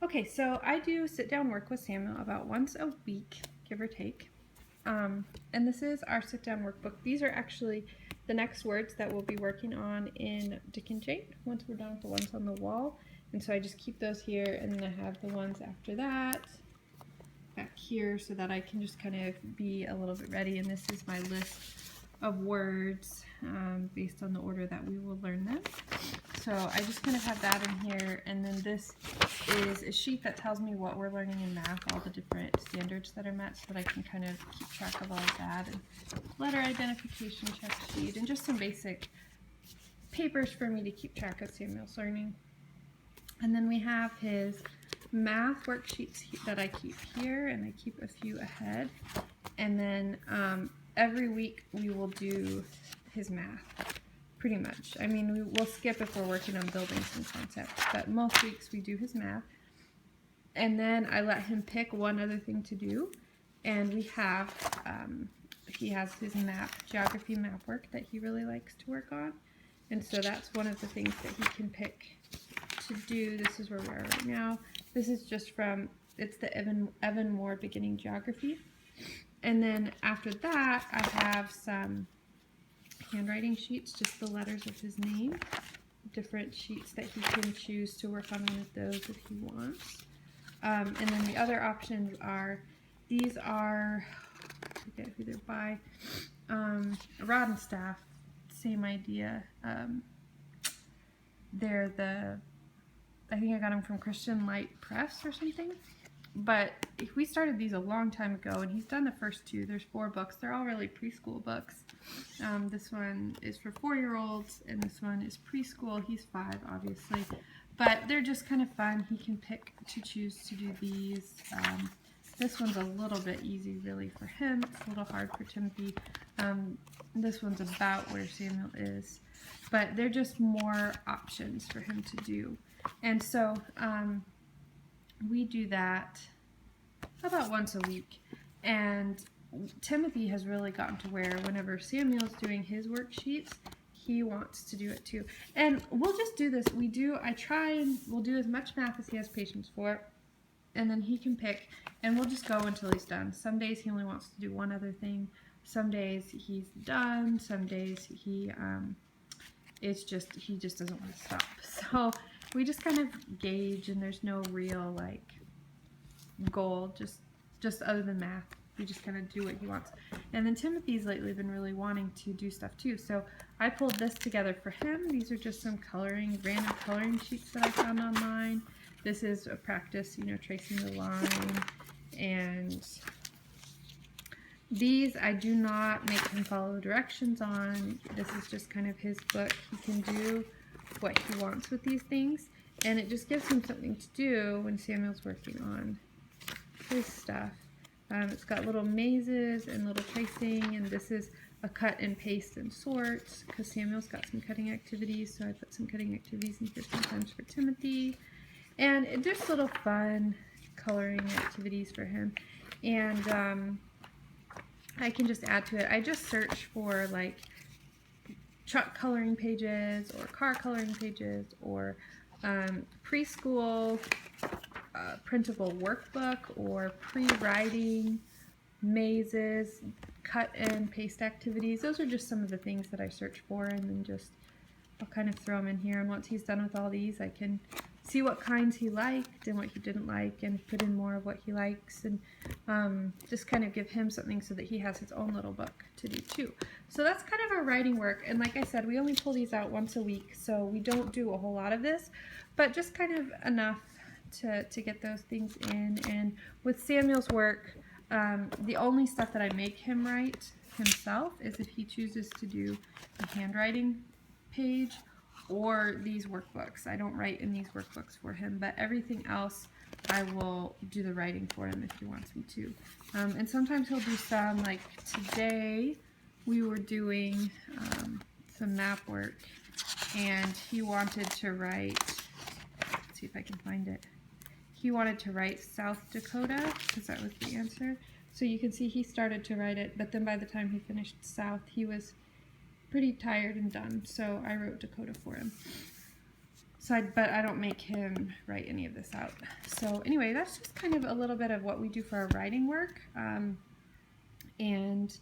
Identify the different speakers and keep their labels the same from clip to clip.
Speaker 1: Okay, so I do sit down work with Samuel about once a week, give or take. And this is our sit down workbook. These are actually the next words that we'll be working on in Dick and Jane once we're done with the ones on the wall. And so I just keep those here, and then I have the ones after that back here so that I can just kind of be a little bit ready. And this is my list of words based on the order that we will learn them. So I just kind of have that in here, and then this is a sheet that tells me what we're learning in math, all the different standards that are met, so that I can kind of keep track of all of that, and letter identification check sheet, and just some basic papers for me to keep track of Samuel's learning. And then we have his math worksheets that I keep here, and I keep a few ahead. And then every week we will do his math, pretty much. I mean, we'll skip if we're working on building some concepts, but most weeks we do his math. And then I let him pick one other thing to do, and we have, he has his geography map work that he really likes to work on. And so that's one of the things that he can pick to do. This is where we are right now. This is just from, it's the Evan Moore Beginning Geography. And then after that, I have some handwriting sheets, just the letters of his name, different sheets that he can choose to work on one of those if he wants. And then the other options are, these are, I forget who they're by, Rod and Staff, same idea. They're I think I got them from Christian Light Press or something. But we started these a long time ago, and he's done the first two. There's 4 books. They're all really preschool books. This one is for 4-year-olds, and this one is preschool. He's 5, obviously. But they're just kind of fun. He can pick to choose to do these. This one's a little bit easy, really, for him. It's a little hard for Timothy. This one's about where Samuel is. But they're just more options for him to do. And so we do that about once a week, and Timothy has really gotten to where whenever Samuel's doing his worksheets, he wants to do it too. And we'll just do this. We'll do as much math as he has patience for, and then he can pick, and we'll just go until he's done. Some days he only wants to do one other thing. Some days he's done. Some days he just doesn't want to stop. So we just kind of gauge, and there's no real goal, just other than math. We just kind of do what he wants. And then Timothy's lately been really wanting to do stuff too. So I pulled this together for him. These are just some random coloring sheets that I found online. This is a practice, tracing the line. And these I do not make him follow directions on. This is just kind of his book. He can do what he wants with these things, and it just gives him something to do when Samuel's working on his stuff. It's got little mazes and little tracing, and this is a cut and paste and sort, because Samuel's got some cutting activities, so I put some cutting activities in here sometimes for Timothy. And just little fun coloring activities for him. And I can just add to it. I just search for truck coloring pages or car coloring pages or preschool printable workbook or pre-writing mazes, cut and paste activities. Those are just some of the things that I search for, and then I'll kind of throw them in here. And once he's done with all these, I can see what kinds he liked and what he didn't like, and put in more of what he likes, and just kind of give him something so that he has his own little book to do too. So that's kind of our writing work. And like I said, we only pull these out once a week, so we don't do a whole lot of this, but just kind of enough to get those things in. And with Samuel's work, the only stuff that I make him write himself is if he chooses to do a handwriting page or these workbooks. I don't write in these workbooks for him, but everything else I will do the writing for him if he wants me to. And sometimes he'll do some, like today we were doing some map work, and he wanted to write, let's see if I can find it. He wanted to write South Dakota, because that was the answer. So you can see he started to write it, but then by the time he finished South, he was pretty tired and done, so I wrote Dakota for him. but I don't make him write any of this out. So anyway, that's just kind of a little bit of what we do for our writing work. And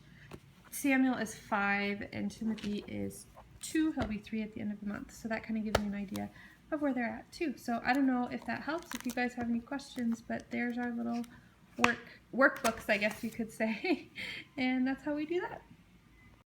Speaker 1: Samuel is 5 and Timothy is 2. He'll be 3 at the end of the month. So that kind of gives me an idea of where they're at too. So I don't know if that helps, if you guys have any questions, but there's our little workbooks, I guess you could say. And that's how we do that.